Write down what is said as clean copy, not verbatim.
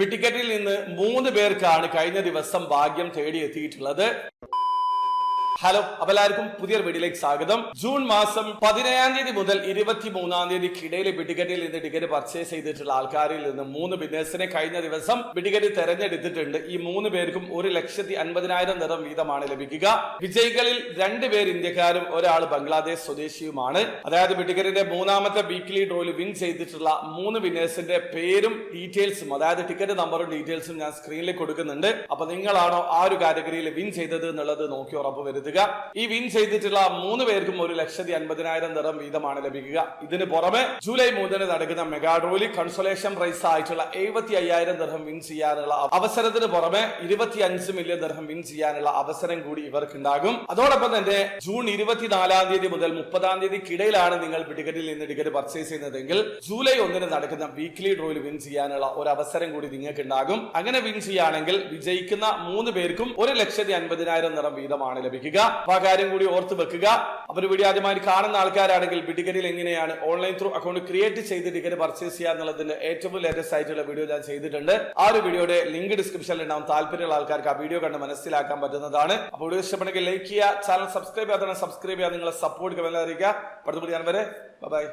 ടിക്കറ്റിൽ നിന്ന് 3 പേർക്കാണ് കഴിഞ്ഞ ദിവസം ഭാഗ്യം തേടിയെത്തിയിട്ടുള്ളത്. ഹലോ, അപ്പോൾ എല്ലാവർക്കും പുതിയൊരു വീഡിയോയിലേക്ക് സ്വാഗതം. ജൂൺ മാസം 17-ാം തീയതി മുതൽ 23-ാം തീയതിക്കിടയിൽ ടിക്കറ്റിൽ നിന്ന് ടിക്കറ്റ് പർച്ചേസ് ചെയ്തിട്ടുള്ള ആൾക്കാരിൽ നിന്ന് 3 വിന്നേഴ്സിനെ കഴിഞ്ഞ ദിവസം ടിക്കറ്റ് തെരഞ്ഞെടുത്തിട്ടുണ്ട്. ഈ 3 പേർക്കും 1,50,000 ദിർഹം വീതമാണ് ലഭിക്കുക. വിജയികളിൽ 2 പേർ ഇന്ത്യക്കാരും ഒരാൾ ബംഗ്ലാദേശ് സ്വദേശിയുമാണ്. അതായത് ടിക്കറ്റിന്റെ 3ാമത്തെ വീക്ക്ലി ഡ്രോയിൽ വിൻ ചെയ്തിട്ടുള്ള 3 വിന്നേഴ്സിന്റെ പേരും ഡീറ്റെയിൽസും, അതായത് ടിക്കറ്റ് നമ്പറും ഡീറ്റെയിൽസും ഞാൻ സ്ക്രീനിൽ കൊടുക്കുന്നുണ്ട്. അപ്പൊ നിങ്ങളാണോ ആ ഒരു കാറ്റഗറിയിൽ വിൻ ചെയ്തത് എന്നുള്ളത് നോക്കി ഉറപ്പ് വരുത്തുക. ഈ വിൻ ചെയ്തിട്ടുള്ള 3 പേർക്കും 1,50,000 ദിർഹം വീതമാണ് ലഭിക്കുക. ഇതിന് പുറമെ ജൂലൈ 3-ന് നടക്കുന്ന മെഗാ ഡ്രോയിൽ കൺസോലേഷൻ പ്രൈസ് ആയിട്ടുള്ള 75,000 ദിർഹം വിൻ ചെയ്യാനുള്ള അവസരത്തിന് പുറമെ 25 മില്യൺ ദിർഹം വിൻ ചെയ്യാനുള്ള അവസരം കൂടി ഇവർക്ക് ഉണ്ടാകും. അതോടൊപ്പം തന്നെ ജൂൺ 24-ാം തീയതി മുതൽ 30-ാം തീയതിക്കിടയിലാണ് നിങ്ങൾ ടിക്കറ്റിൽ നിന്ന് ടിക്കറ്റ് പർച്ചേസ് ചെയ്യുന്നതെങ്കിൽ ജൂലൈ 1-ന് നടക്കുന്ന വീക്ക്ലി ഡ്രോയിൽ വിൻ ചെയ്യാനുള്ള ഒരു അവസരം കൂടി നിങ്ങൾക്ക് ഉണ്ടാകും. അങ്ങനെ വിൻ ചെയ്യുകയാണെങ്കിൽ വിജയിക്കുന്ന 3 പേർക്കും 1,50,000 ദിർഹം വീതമാണ് ലഭിക്കുക. ആ കാര്യം കൂടി ഓർത്ത് വെക്കുക. അപ്പോൾ വീഡിയോ ആദ്യമായി കാണുന്ന ആൾക്കാരാണെങ്കിൽ ടിക്കറ്റിൽ എങ്ങനെയാണ് ഓൺലൈൻ ത്രൂ അക്കൗണ്ട് ക്രിയേറ്റ് ചെയ്ത് ടിക്കറ്റ് പർച്ചേസ് ചെയ്യുക എന്നുള്ളതിന്റെ ഏറ്റവും ലേറ്റസ്റ്റ് ആയിട്ടുള്ള വീഡിയോ ഞാൻ ചെയ്തിട്ടുണ്ട്. ആ ഒരു വീഡിയോയുടെ ലിങ്ക് ഡിസ്ക്രിപ്ഷനിൽ ഉണ്ടാവും. താല്പര്യമുള്ള ആൾക്കാർക്ക് ആ വീഡിയോ കണ്ട് മനസ്സിലാക്കാൻ പറ്റുന്നതാണ്. അപ്പോൾ വീഡിയോ ഇഷ്ടപ്പെടുമെങ്കിൽ ലൈക്ക് ചെയ്യുക, ചാനൽ സബ്സ്ക്രൈബ് ചെയ്യാതെ സബ്സ്ക്രൈബ് ചെയ്യുക, നിങ്ങളെ സപ്പോർട്ട് അറിയിക്കുക. അടുത്ത വീഡിയോ വരെ ബൈ.